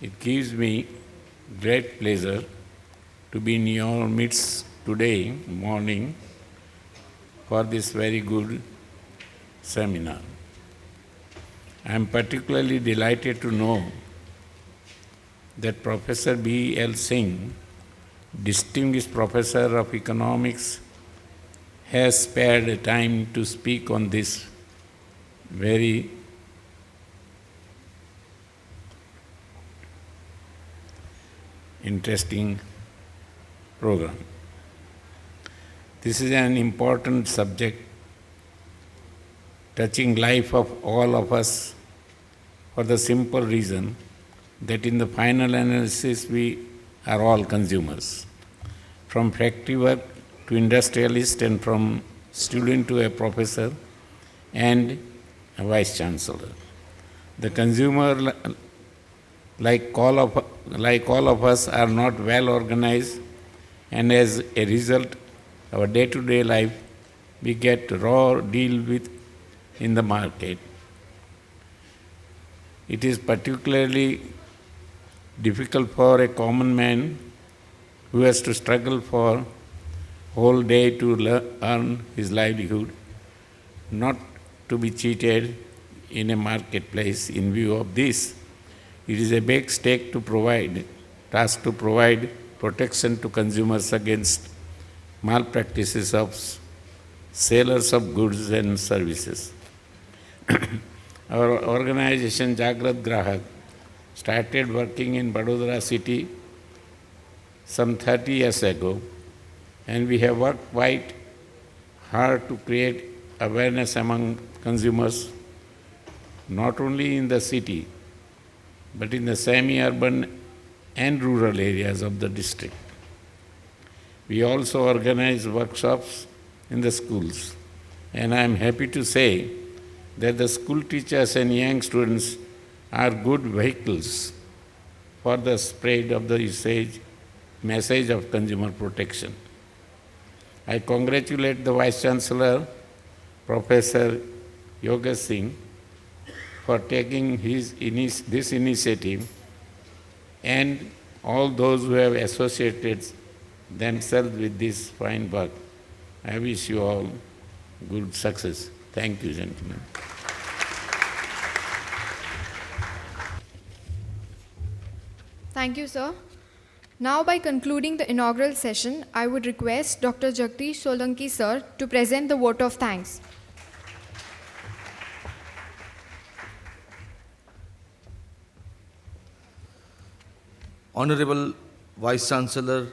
It gives me great pleasure to be in your midst today morning for this very good seminar. I am particularly delighted to know that Professor B.L. Singh, distinguished professor of economics, has spared time to speak on this very interesting program. This is an important subject touching life of all of us for the simple reason that in the final analysis we are all consumers. From factory work to industrialist and from student to a professor and a vice chancellor. The consumer, like all of us, are not well organized, and as a result, our day-to-day life we get raw deal with in the market. It is particularly difficult for a common man who has to struggle for whole day to earn his livelihood, not to be cheated in a marketplace. In view of this, it is a big task to provide protection to consumers against malpractices of sellers of goods and services. Our organization Jagrat Grahak started working in Vadodara city some 30 years ago, and we have worked quite hard to create awareness among consumers, not only in the city, but in the semi-urban and rural areas of the district. We also organize workshops in the schools, and I am happy to say that the school teachers and young students are good vehicles for the spread of the message of consumer protection. I congratulate the Vice Chancellor, Professor Yogesh Singh, for taking this initiative and all those who have associated themselves with this fine work. I wish you all good success. Thank you, gentlemen. Thank you, sir. Now, by concluding the inaugural session, I would request Dr. Jagdish Solanki, sir, to present the vote of thanks. Honorable Vice Chancellor,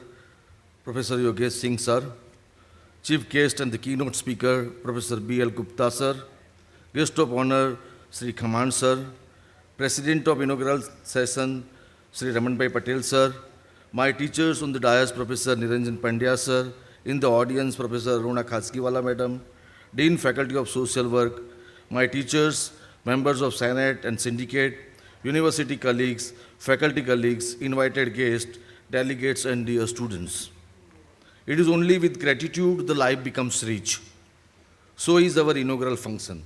Professor Yogesh Singh, sir, Chief Guest and the keynote speaker, Professor B.L. Gupta, sir, Guest of Honor, Sri Khaman, sir, President of inaugural session, Sri Ramanbhai Patel, sir, my teachers on the dais, Professor Niranjan Pandya, sir, in the audience, Professor Rona Khasgiwala, madam, Dean Faculty of Social Work, my teachers, members of Senate and Syndicate, university colleagues, faculty colleagues, invited guests, delegates, and dear students. It is only with gratitude the life becomes rich. So is our inaugural function.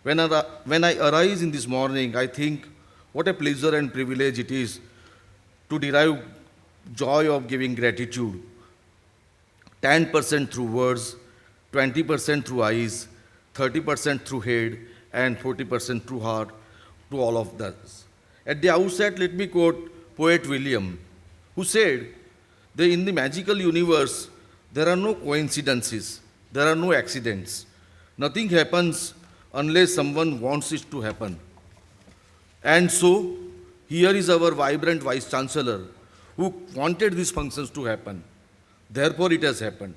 When I arise in this morning, I think what a pleasure and privilege it is to derive joy of giving gratitude. 10% through words, 20% through eyes, 30% through head, and 40% through heart to all of us. At the outset, let me quote poet William, who said, in the magical universe, there are no coincidences, there are no accidents. Nothing happens unless someone wants it to happen. And so, here is our vibrant Vice Chancellor who wanted these functions to happen. Therefore, it has happened.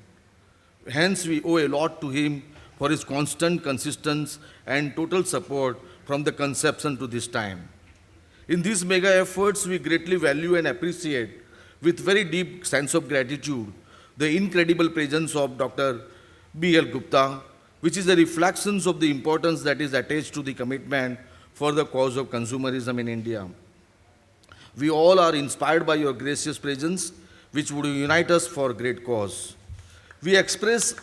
Hence, we owe a lot to him for his constant, consistent, and total support from the conception to this time. In these mega efforts, we greatly value and appreciate, with very deep sense of gratitude, the incredible presence of Dr. B.L. Gupta, which is a reflection of the importance that is attached to the commitment for the cause of consumerism in India. We all are inspired by your gracious presence, which would unite us for a great cause. We express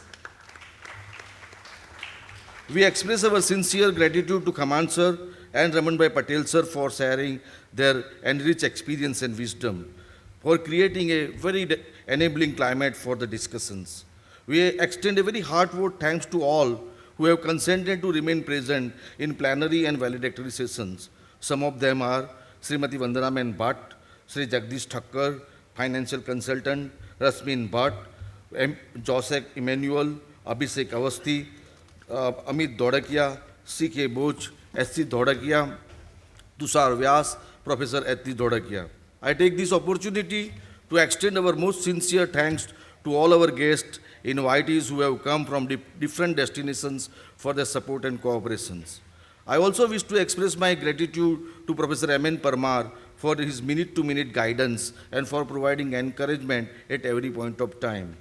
our sincere gratitude to Khaman sir and Ramanbhai Patel sir for sharing their enriched experience and wisdom, for creating a very enabling climate for the discussions. We extend a very heartfelt thanks to all who have consented to remain present in plenary and valedictory sessions. Some of them are Srimati Vandana Men Bhatt, Sri Jagdish Thakkar, financial consultant, Rasmin Bhatt, Joseph Emmanuel, Abhishek Avasthi, Amit Dodakia, C.K. Boch, S.C. Dodakia, Tushar Vyas, Professor H.T. Dodakia. I take this opportunity to extend our most sincere thanks to all our guests, invitees who have come from different destinations for their support and cooperations. I also wish to express my gratitude to Professor M.N. Parmar for his minute-to-minute guidance and for providing encouragement at every point of time.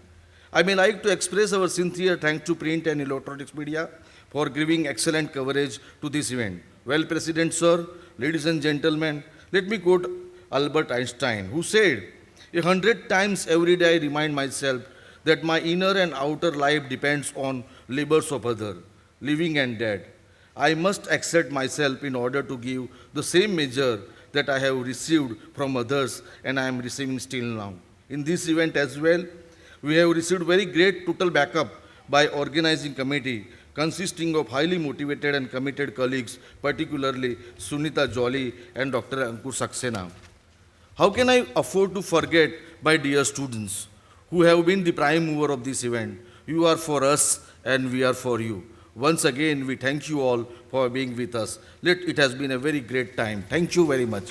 I may like to express our sincere thanks to print and electronics media for giving excellent coverage to this event. Well, President Sir, ladies and gentlemen, let me quote Albert Einstein, who said, 100 times every day I remind myself that my inner and outer life depends on labors of others, living and dead. I must accept myself in order to give the same measure that I have received from others and I am receiving still now. In this event as well, we have received very great total backup by organizing committee consisting of highly motivated and committed colleagues, particularly Sunita Jolly and Dr. Ankur Saxena. How can I afford to forget my dear students who have been the prime mover of this event? You are for us and we are for you. Once again, we thank you all for being with us. It has been a very great time. Thank you very much.